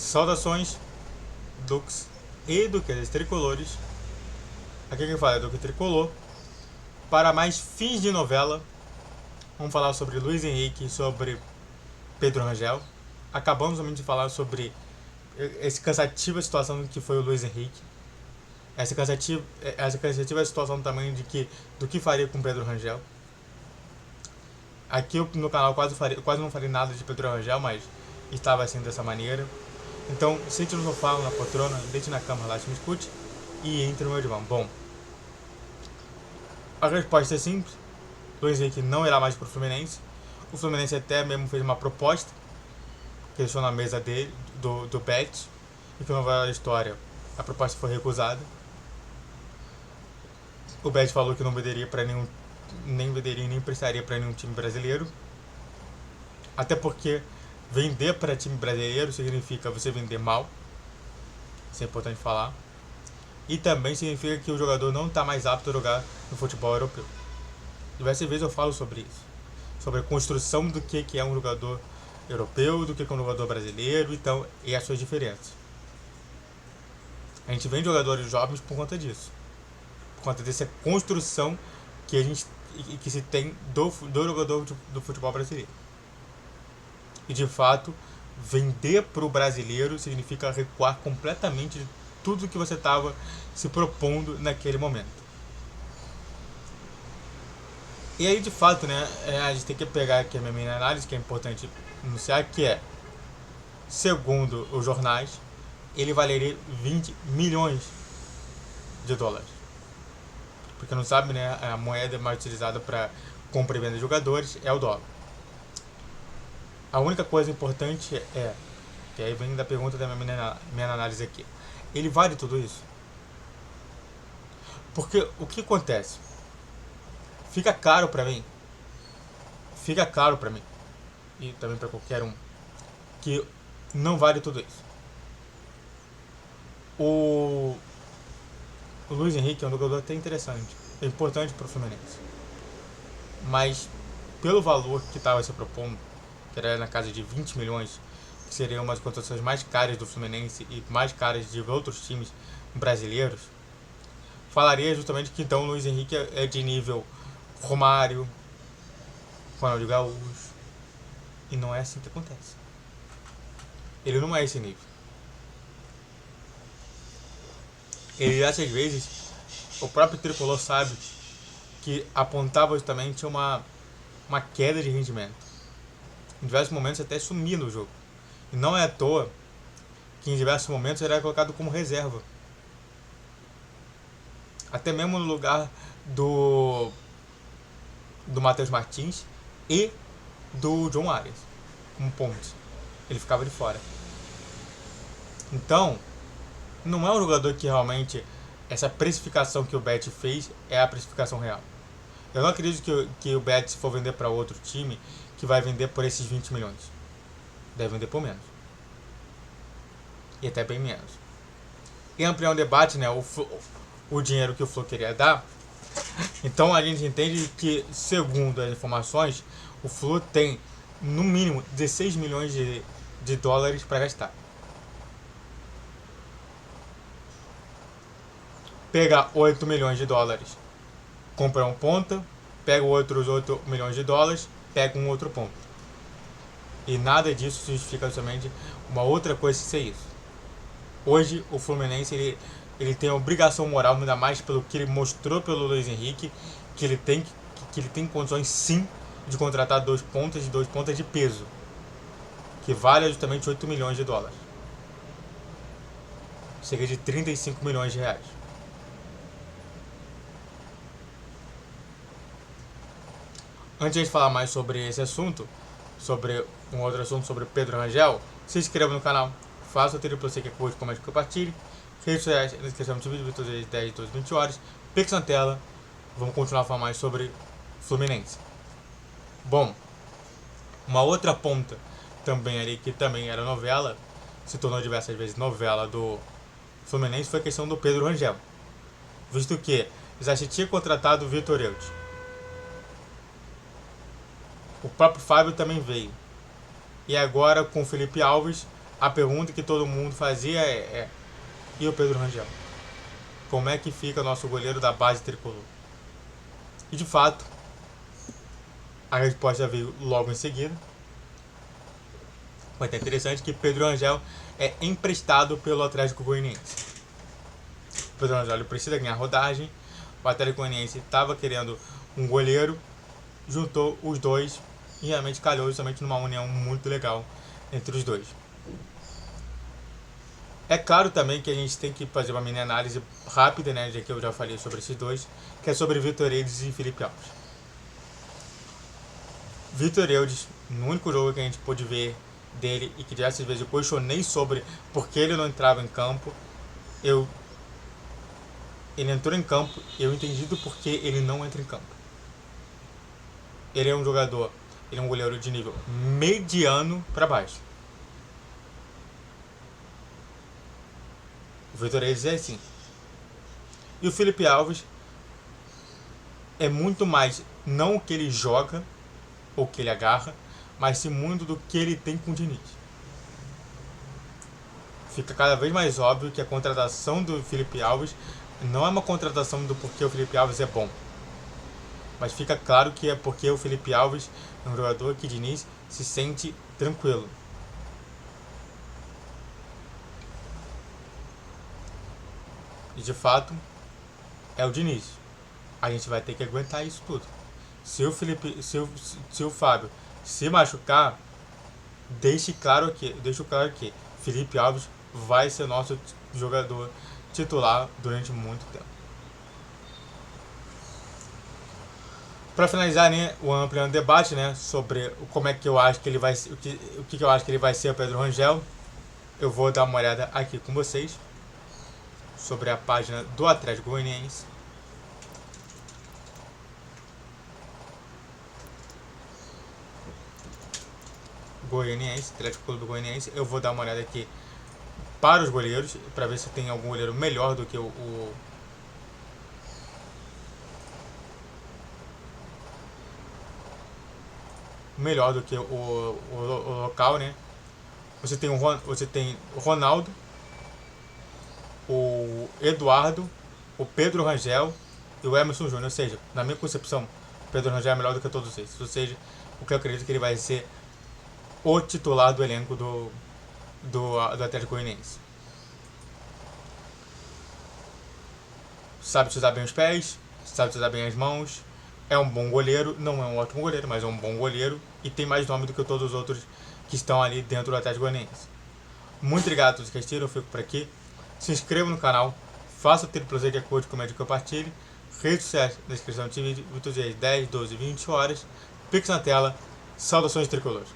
Saudações, Dux e Duques Tricolores. Aqui quem fala é Duque Tricolor. Para mais fins de novela, vamos falar sobre Luiz Henrique e sobre Pedro Rangel. Acabamos de falar sobre essa cansativa situação que foi o Luiz Henrique. Essa cansativa situação também do que faria com Pedro Rangel. Aqui no canal quase não falei nada de Pedro Rangel, mas estava assim dessa maneira. Então, sente no sofá ou na poltrona, deite na cama, relaxe, me escute e entre no meu divã. Bom, a resposta é simples. Luiz Henrique não irá mais para o Fluminense. O Fluminense até mesmo fez uma proposta que deixou na mesa dele, do Bet, e que não vai a história, a proposta foi recusada. O Bet falou que não venderia para nem prestaria para nenhum time brasileiro. Até porque vender para time brasileiro significa você vender mal. Isso é importante falar. E também significa que o jogador não está mais apto a jogar no futebol europeu. Diversas vezes eu falo sobre isso. Sobre a construção do que é um jogador europeu, do que é um jogador brasileiro, então, e as suas diferenças. A gente vende jogadores jovens por conta disso. Por conta dessa construção que se tem do jogador do futebol brasileiro. E de fato, vender para o brasileiro significa recuar completamente de tudo que você estava se propondo naquele momento. E aí, de fato, né, a gente tem que pegar aqui a minha análise, que é importante anunciar, que é, segundo os jornais, ele valeria 20 milhões de dólares. Porque não sabe, né, a moeda mais utilizada para compra e venda de jogadores é o dólar. A única coisa importante que aí vem da pergunta da minha análise aqui, ele vale tudo isso? Porque o que acontece? Fica caro pra mim, e também pra qualquer um, que não vale tudo isso. O Luiz Henrique é um jogador até interessante, é importante pro Fluminense, mas pelo valor que estava se propondo, que era na casa de 20 milhões, que seriam umas contratações mais caras do Fluminense e mais caras de outros times brasileiros, falaria justamente que então o Luiz Henrique é de nível Romário, Ronaldo Gaúcho, e não é assim que acontece. Ele não é esse nível. Ele, às vezes, o próprio Tricolor sabe que apontava justamente uma queda de rendimento. Em diversos momentos até sumia no jogo. E não é à toa que em diversos momentos ele era colocado como reserva. Até mesmo no lugar do Matheus Martins e do John Arias, como ponte. Ele ficava de fora. Então, não é um jogador que realmente essa precificação que o Bet fez é a precificação real. Eu não acredito que o Bet, se for vender para outro time, que vai vender por esses 20 milhões. Deve vender por menos. E até bem menos. E ampliar um debate, né, o dinheiro que o Flu queria dar. Então a gente entende que, segundo as informações, o Flu tem no mínimo 16 milhões de dólares para gastar. Pega 8 milhões de dólares, compra um ponta, pega outros 8 milhões de dólares, pega um outro ponto. E nada disso justifica somente uma outra coisa sem ser isso. Hoje o Fluminense ele tem a obrigação moral, ainda mais pelo que ele mostrou pelo Luiz Henrique, que ele tem condições sim de contratar dois pontas de peso, que vale justamente 8 milhões de dólares. Chega de 35 milhões de reais. Antes de falar mais sobre esse assunto, sobre um outro assunto sobre Pedro Rangel, se inscreva no canal, faça o triplo C que curte, comente e compartilhe. Redes sociais, na descrição do vídeo, todas as 10 e 12, 20 horas. Pix na tela. Vamos continuar a falar mais sobre Fluminense. Bom, uma outra ponta também ali, que também era novela, se tornou diversas vezes novela do Fluminense, foi a questão do Pedro Rangel. Visto que já se tinha contratado o Vitor Eudes. O próprio Fábio também veio. E agora com o Felipe Alves a pergunta que todo mundo fazia e o Pedro Rangel? Como é que fica nosso goleiro da base tricolor? E de fato, a resposta veio logo em seguida. Foi até interessante que Pedro Rangel é emprestado pelo Atlético Goianiense. O Pedro Rangel precisa ganhar rodagem. O Atlético Goianiense estava querendo um goleiro, juntou os dois e realmente calhou justamente numa união muito legal entre os dois. É claro também que a gente tem que fazer uma mini análise rápida, né, já que eu já falei sobre esses dois, que é sobre Vitor Eudes e Felipe Alves. Vitor Eudes, no único jogo que a gente pôde ver dele e que diversas vezes eu questionei sobre por que ele não entrava em campo, ele entrou em campo e eu entendi do porquê ele não entra em campo. Ele é um jogador, ele é um goleiro de nível mediano para baixo. O Vitor Eudes é assim. E o Felipe Alves é muito mais não o que ele joga ou que ele agarra, mas sim muito do que ele tem com o Diniz. Fica cada vez mais óbvio que a contratação do Felipe Alves não é uma contratação do porquê o Felipe Alves é bom, mas fica claro que é porque o Felipe Alves é um jogador que Diniz se sente tranquilo. E de fato, é o Diniz. A gente vai ter que aguentar isso tudo. Se o Fábio se machucar, deixe claro que Felipe Alves vai ser nosso jogador titular durante muito tempo. Para finalizar, né, o ampliando debate, né, sobre como é que eu acho que ele vai, o que eu acho que ele vai ser o Pedro Rangel, eu vou dar uma olhada aqui com vocês sobre a página do Atlético Goianiense. Atlético Clube Goianiense. Eu vou dar uma olhada aqui para os goleiros, para ver se tem algum goleiro melhor do que o local, né? Você tem o Ronaldo, o Eduardo, o Pedro Rangel e o Emerson Júnior. Ou seja, na minha concepção, o Pedro Rangel é melhor do que todos esses. Ou seja, o que eu acredito que ele vai ser o titular do elenco do Atlético Goianiense. Sabe usar bem os pés, sabe usar bem as mãos, é um bom goleiro, não é um ótimo goleiro, mas é um bom goleiro e tem mais nome do que todos os outros que estão ali dentro do Atlético Goianiense. Muito obrigado a todos que assistiram, eu fico por aqui. Se inscreva no canal, faça o triplo Z de acordo com o médico que eu compartilhe. Redes sociais na descrição do vídeo, 10, 12, 20 horas. Pix na tela. Saudações tricolores.